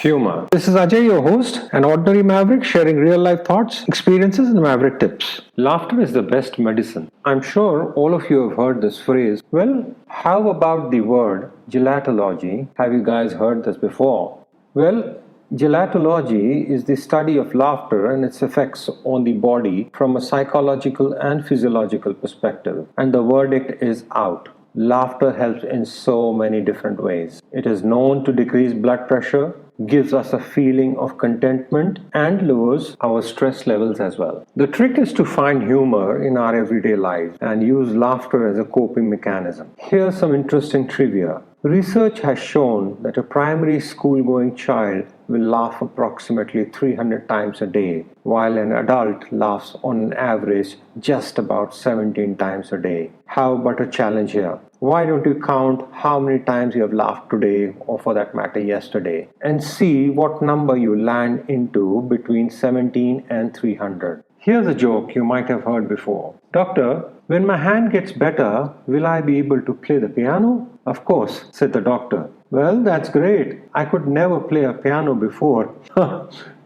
Humour. This is Ajay, your host, an ordinary maverick sharing real life thoughts, experiences, and maverick tips. Laughter is the best medicine. I'm sure all of you have heard this phrase. Well, how about the word gelotology? Have you guys heard this before? Well, gelotology is the study of laughter and its effects on the body from a psychological and physiological perspective. And the verdict is out. Laughter helps in so many different ways. It is known to decrease blood pressure, gives us a feeling of contentment, and lowers our stress levels as well. The trick is to find humor in our everyday lives and use laughter as a coping mechanism. Here's some interesting trivia. Research has shown that a primary school-going child will laugh approximately 300 times a day, while an adult laughs on an average just about 17 times a day. How about a challenge here? Why don't you count how many times you have laughed today, or for that matter yesterday, and see what number you land into between 17 and 300. Here's a joke you might have heard before. Doctor, when my hand gets better, will I be able to play the piano? Of course, said the doctor. Well, that's great. I could never play a piano before.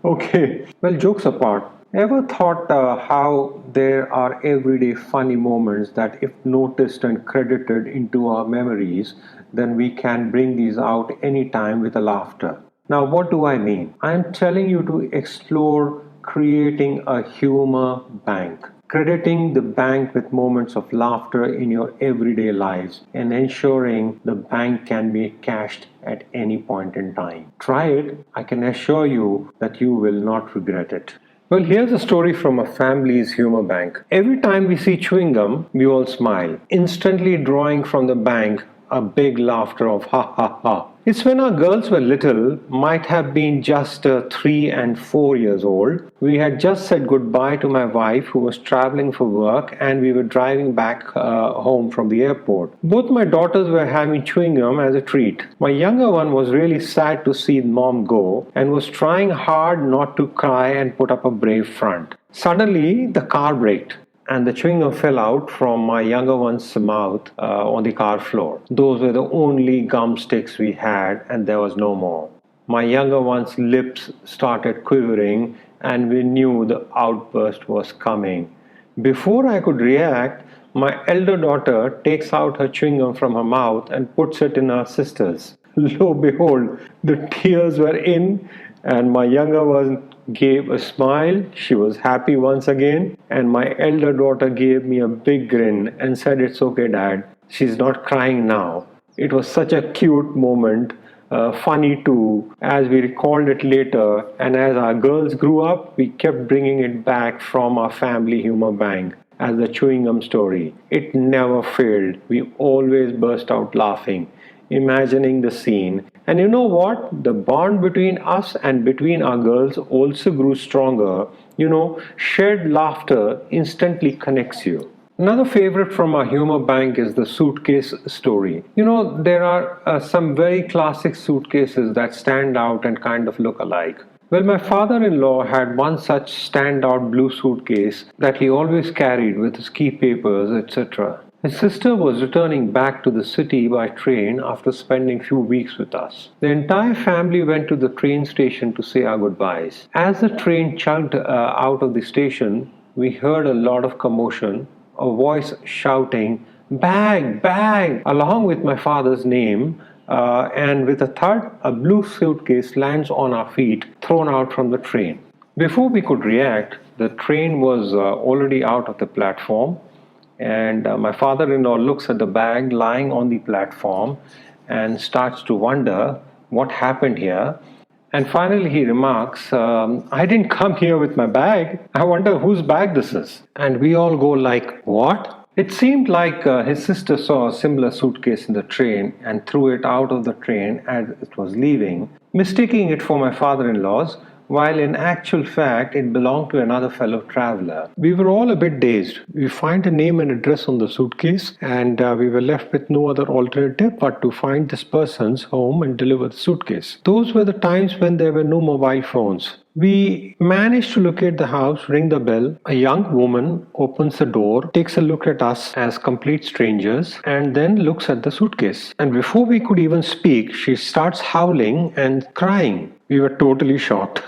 Okay. Well, jokes apart, ever thought how there are everyday funny moments that if noticed and credited into our memories, then we can bring these out anytime with a laughter? Now, what do I mean? I'm telling you to explore creating a humor bank. Crediting the bank with moments of laughter in your everyday lives and ensuring the bank can be cashed at any point in time. Try it. I can assure you that you will not regret it. Well, here's a story from a family's humor bank. Every time we see chewing gum, we all smile, instantly drawing from the bank a big laughter of ha ha ha. It's when our girls were little, might have been just 3 and 4 years old. We had just said goodbye to my wife who was traveling for work, and we were driving back home from the airport. Both my daughters were having chewing gum as a treat. My younger one was really sad to see mom go and was trying hard not to cry and put up a brave front. Suddenly, the car braked, and the chewing gum fell out from my younger one's mouth on the car floor. Those were the only gum sticks we had, and there was no more. My younger one's lips started quivering, and we knew the outburst was coming. Before I could react, my elder daughter takes out her chewing gum from her mouth and puts it in her sister's. Lo and behold, the tears were in, and my younger one gave a smile. She was happy once again, and my elder daughter gave me a big grin and said, "It's okay, Dad. She's not crying now." It was such a cute moment, funny too, as we recalled it later, and as our girls grew up, we kept bringing it back from our family humor bank as the chewing gum story. It never failed. We always burst out laughing, imagining the scene. And you know what? The bond between us and between our girls also grew stronger. Shared laughter instantly connects you. Another favorite from our humor bank is the suitcase story. There are some very classic suitcases that stand out and kind of look alike. Well, my father-in-law had one such standout blue suitcase that he always carried with his key papers, etc. His sister was returning back to the city by train after spending few weeks with us. The entire family went to the train station to say our goodbyes. As the train chugged out of the station, we heard a lot of commotion, a voice shouting, "Bag, bag," along with my father's name, and with a thud, a blue suitcase lands on our feet, thrown out from the train. Before we could react, the train was already out of the platform. And my father-in-law looks at the bag lying on the platform and starts to wonder what happened here. And finally he remarks, "I didn't come here with my bag. I wonder whose bag this is." And we all go like, "What?" It seemed like his sister saw a similar suitcase in the train and threw it out of the train as it was leaving, mistaking it for my father-in-law's, while in actual fact it belonged to another fellow traveler. We were all a bit dazed. We find a name and address on the suitcase, and we were left with no other alternative but to find this person's home and deliver the suitcase. Those were the times when there were no mobile phones. We manage to locate the house, ring the bell. A young woman opens the door, takes a look at us as complete strangers, and then looks at the suitcase. And before we could even speak, she starts howling and crying. We were totally shocked.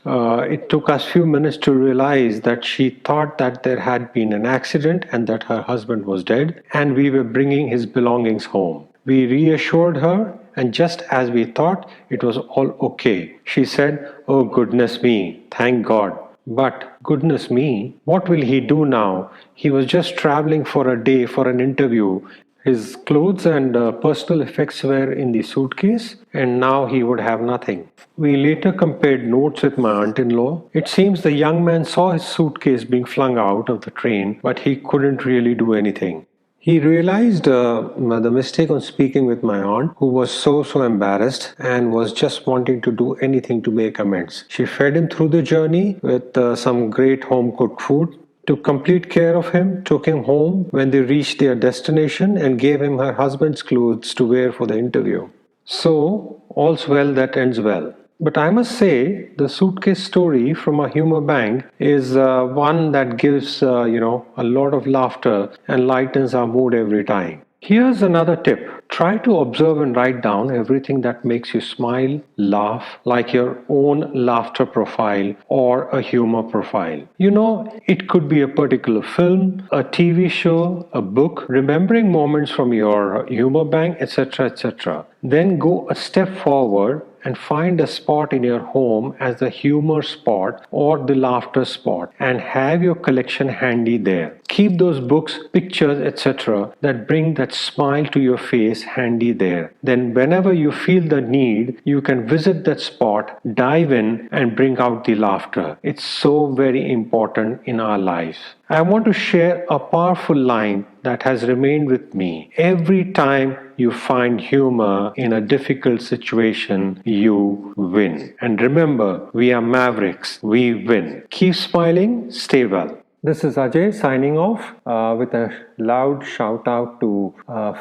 It took us few minutes to realize that she thought that there had been an accident and that her husband was dead, and we were bringing his belongings home. We reassured her, and just as we thought it was all okay, she said, "Oh, goodness me, thank God." But goodness me, what will he do now? He was just traveling for a day for an interview. His clothes and personal effects were in the suitcase, and now he would have nothing. We later compared notes with my aunt in law. It seems the young man saw his suitcase being flung out of the train, but he couldn't really do anything. He realized the mistake on speaking with my aunt, who was so embarrassed and was just wanting to do anything to make amends. She fed him through the journey with some great home cooked food, took complete care of him, took him home when they reached their destination, and gave him her husband's clothes to wear for the interview. So, all's well that ends well. But I must say, the suitcase story from a humor bank is one that gives, a lot of laughter and lightens our mood every time. Here's another tip. Try to observe and write down everything that makes you smile, laugh, like your own laughter profile or a humor profile. It could be a particular film, a TV show, a book, remembering moments from your humor bank, etc., etc. Then go a step forward and find a spot in your home as the humor spot or the laughter spot and have your collection handy there. Keep those books, pictures, etc. that bring that smile to your face handy there. Then whenever you feel the need, you can visit that spot, dive in and bring out the laughter. It's so very important in our lives. I want to share a powerful line that has remained with me. Every time you find humor in a difficult situation, you win. And remember, we are mavericks. We win. Keep smiling. Stay well. This is Ajay signing off with a loud shout out to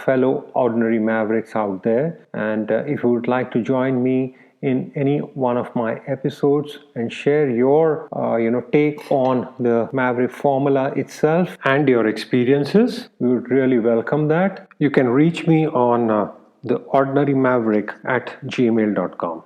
fellow ordinary mavericks out there. And if you would like to join me in any one of my episodes and share your take on the Maverick formula itself and your experiences, we would really welcome that. You can reach me on the ordinary maverick at gmail.com.